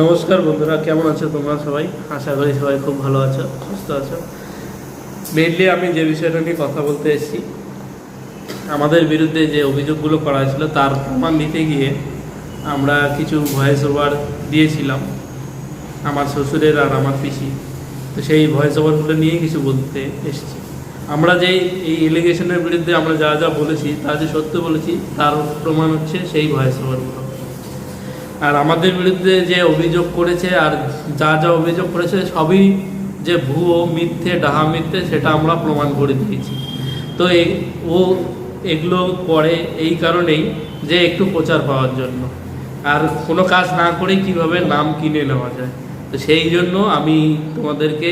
নমস্কার বন্ধুরা, কেমন আছো তোমরা সবাই? আশা করি সবাই খুব ভালো আছো, সুস্থ আছো। মেইনলি আমি যে বিষয়টা নিয়ে কথা বলতে এসেছি, আমাদের বিরুদ্ধে যে অভিযোগগুলো করা হয়েছিল তার প্রমাণ দিতে গিয়ে আমরা কিছু ভয়েস ওভার দিয়েছিলাম, আমার শ্বশুরের আর আমার পিসি। তো সেই ভয়েস ওভারগুলো নিয়ে কিছু বলতে এসেছি। আমরা যে এই এলিগেশনের বিরুদ্ধে আমরা যা যা বলেছি, তা যে সত্য বলেছি তার প্রমাণ হচ্ছে সেই ভয়েস ওভারগুলো। আর আমাদের বিরুদ্ধে যে অভিযোগ করেছে আর যা যা অভিযোগ করেছে সবই যে ভুয়ো, মিথ্যে, ডাহা মিথ্যে, সেটা আমরা প্রমাণ করে দিয়েছি। তো ও এগুলো করে এই কারণেই যে একটু প্রচার পাওয়ার জন্য, আর কোনো কাজ না করেই কীভাবে নাম কিনে নেওয়া যায়। তো সেই জন্য আমি তোমাদেরকে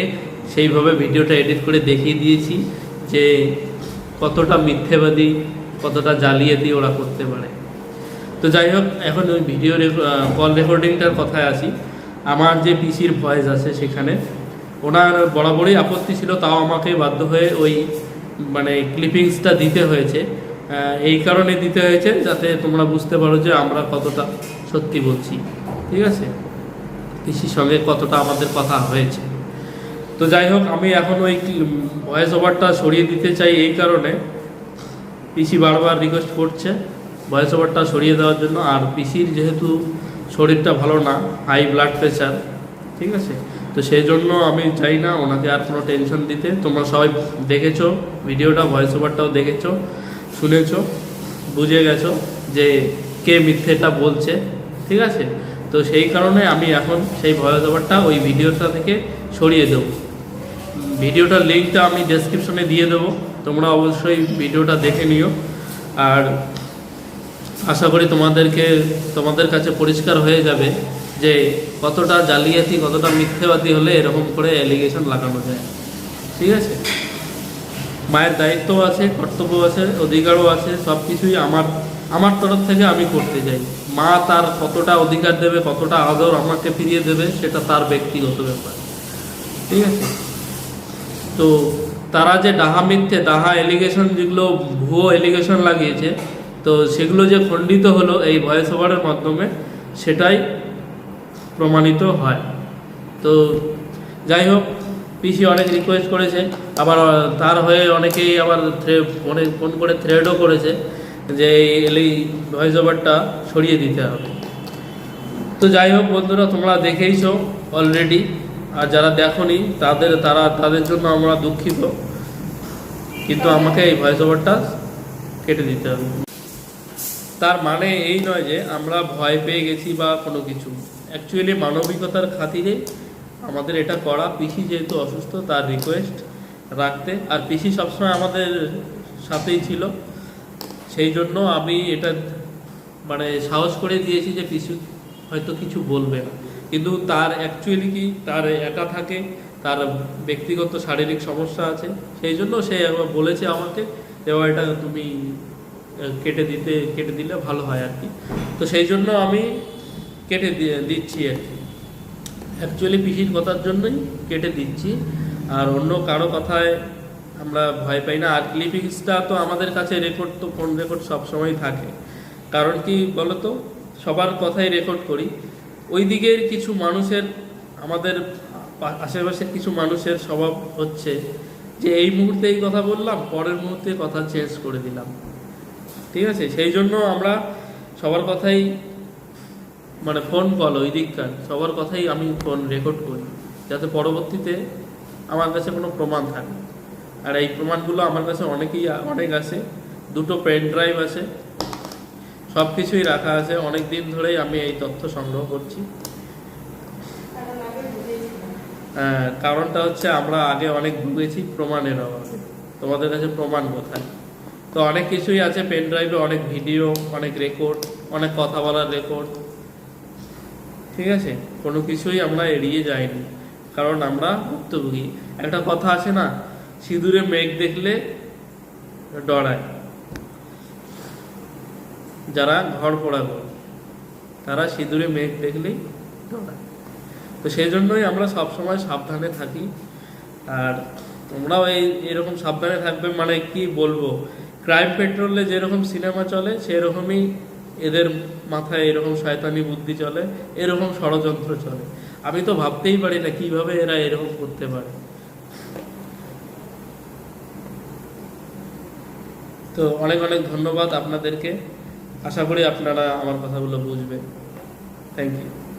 সেইভাবে ভিডিওটা এডিট করে দেখিয়ে দিয়েছি যে কতটা মিথ্যেবাদী, কতটা জালিয়াতি ওরা করতে পারে। তো যাই হোক, এখন ওই ভিডিও কল রেকর্ডিংটার কথায় আসি। আমার যে পিসির ভয়েস আছে সেখানে ওনার বরাবরই আপত্তি ছিল, তাও আমাকে বাধ্য হয়ে ওই ক্লিপিংসটা দিতে হয়েছে। এই কারণে দিতে হয়েছে যাতে তোমরা বুঝতে পারো যে আমরা কতটা সত্যি বলছি, ঠিক আছে, পিসির সঙ্গে কতটা আমাদের কথা হয়েছে। তো যাই হোক, আমি এখন ওই ভয়েস ওভারটা সরিয়ে দিতে চাই এই কারণে, পিসি বারবার রিকোয়েস্ট করছে ভয়েস ওভারটা সরিয়ে দেওয়ার জন্য। আর পিসির যেহেতু শরীরটা ভালো না, হাই ব্লাড প্রেশার, ঠিক আছে, তো সেই জন্য আমি চাই না ওনাকে আর কোনো টেনশন দিতে। তোমরা সবাই দেখেছো ভিডিওটা, ভয়েস ওভারটাও দেখেছো, শুনেছো, বুঝে গেছো যে কে মিথ্যেটা বলছে, ঠিক আছে। তো সেই কারণে আমি এখন সেই ভয়েস ওভারটা ওই ভিডিওটা থেকে সরিয়ে দেবো। ভিডিওটার লিঙ্কটা আমি ডেসক্রিপশনে দিয়ে দেবো, তোমরা অবশ্যই ভিডিওটা দেখে নিও। আর আশা করি তোমাদের কাছে পরিষ্কার হয়ে যাবে যে কতটা জালিয়াতি, কতটা মিথ্যেবাদী হলে এরকম করে অ্যালিগেশন লাগানো যায়, ঠিক আছে। মায়ের দায়িত্ব আছে, কর্তব্য আছে, অধিকারও আছে, সব কিছুই আমার তরফ থেকে আমি করতে চাই। মা তার কতটা অধিকার দেবে, কতটা আদর আমাকে ফিরিয়ে দেবে, সেটা তার ব্যক্তিগত ব্যাপার, ঠিক আছে। তো তারা যে ডাহা এলিগেশন, যেগুলো ভুয়ো এলিগেশন লাগিয়েছে, তো সেগুলো যে খণ্ডিত হলো এই ভয়েস ওভারের মাধ্যমে, সেটাই প্রমাণিত হয়। তো যাই হোক, পিসি অনেক রিকোয়েস্ট করেছে, আবার তার হয়ে অনেকেই আবার অনেক ফোন করে থ্রেডও করেছে যে এই ভয়েস ওভারটা সরিয়ে দিতে হবে। তো যাই হোক বন্ধুরা, তোমরা দেখেইছো অলরেডি, আর যারা দেখোনি তাদের জন্য আমরা দুঃখিত, কিন্তু আমাকে এই ভয়েস ওভারটা কেটে দিতে হবে। তার মানে এই নয় যে আমরা ভয় পেয়ে গেছি বা কোনো কিছু, অ্যাকচুয়ালি মানবিকতার খাতিরে আমাদের এটা করা। পিসি যেহেতু অসুস্থ, তার রিকোয়েস্ট রাখতে, আর পিসি সবসময় আমাদের সাথেই ছিল, সেই জন্য আমি এটা সাহস করে দিয়েছি যে পিসি হয়তো কিছু বলবে না। কিন্তু তার অ্যাকচুয়ালি কি, তার একা থাকে, তার ব্যক্তিগত শারীরিক সমস্যা আছে, সেই জন্য সে বলেছে আমাকে যে এটা তুমি কেটে দিলে ভালো হয় আর কি। তো সেই জন্য আমি কেটে দিচ্ছি আর কি, অ্যাকচুয়ালি পিসির কথার জন্যই কেটে দিচ্ছি, আর অন্য কারো কথায় আমরা ভয় পাই না। আর ক্লিপিংসটা তো আমাদের কাছে রেকর্ড, তো ফোন রেকর্ড সবসময় থাকে, কারণ কি বলতো, সবার কথাই রেকর্ড করি। ওই দিকের কিছু মানুষের, আমাদের আশেপাশের কিছু মানুষের স্বভাব হচ্ছে যে এই মুহূর্তে এই কথা বললাম, পরের মুহূর্তে কথা চেঞ্জ করে দিলাম, ঠিক আছে। সেই জন্য আমরা সবার কথাই ফোন কল, ওই দিককার সবার কথাই আমি ফোন রেকর্ড করি, যাতে পরবর্তীতে আমার কাছে কোনো প্রমাণ থাকে। আর এই প্রমাণগুলো আমার কাছে অনেক আছে, 2টো পেন ড্রাইভ আছে, সব কিছুই রাখা আছে। অনেক দিন ধরেই আমি এই তথ্য সংগ্রহ করছি। কারণটা হচ্ছে আমরা আগে অনেক ভুগেছি প্রমাণের অভাবে, তোমাদের কাছে প্রমাণ কোথায়। তো অনেক কিছুই আছে পেন ড্রাইভে, অনেক ভিডিও, অনেক রেকর্ড, অনেক কথা বলার রেকর্ড, ঠিক আছে। কোনো কিছুই আমরা এড়িয়ে যাইনি, কারণ আমরা ভুক্তভোগী। একটা কথা আছে না, সিঁদুরে মেঘ দেখলে ডরায়, যারা ঘর পোড়া গো, তারা সিঁদুরে মেঘ দেখলেই ডরায়। তো সেই জন্যই আমরা সবসময় সাবধানে থাকি। আর তোমরাও এরকম সাবধানে থাকবে। কি বলবো, ক্রাইম পেট্রোলে যেরকম সিনেমা চলে সেরকমই এদের মাথায় এরকম শয়তানি বুদ্ধি চলে, এরকম ষড়যন্ত্র চলে। আমি তো ভাবতেই পারি না কিভাবে এরা এরকম করতে পারে। তো অনেক অনেক ধন্যবাদ আপনাদেরকে। আশা করি আপনারা আমার কথাগুলো বুঝবেন। Thank you.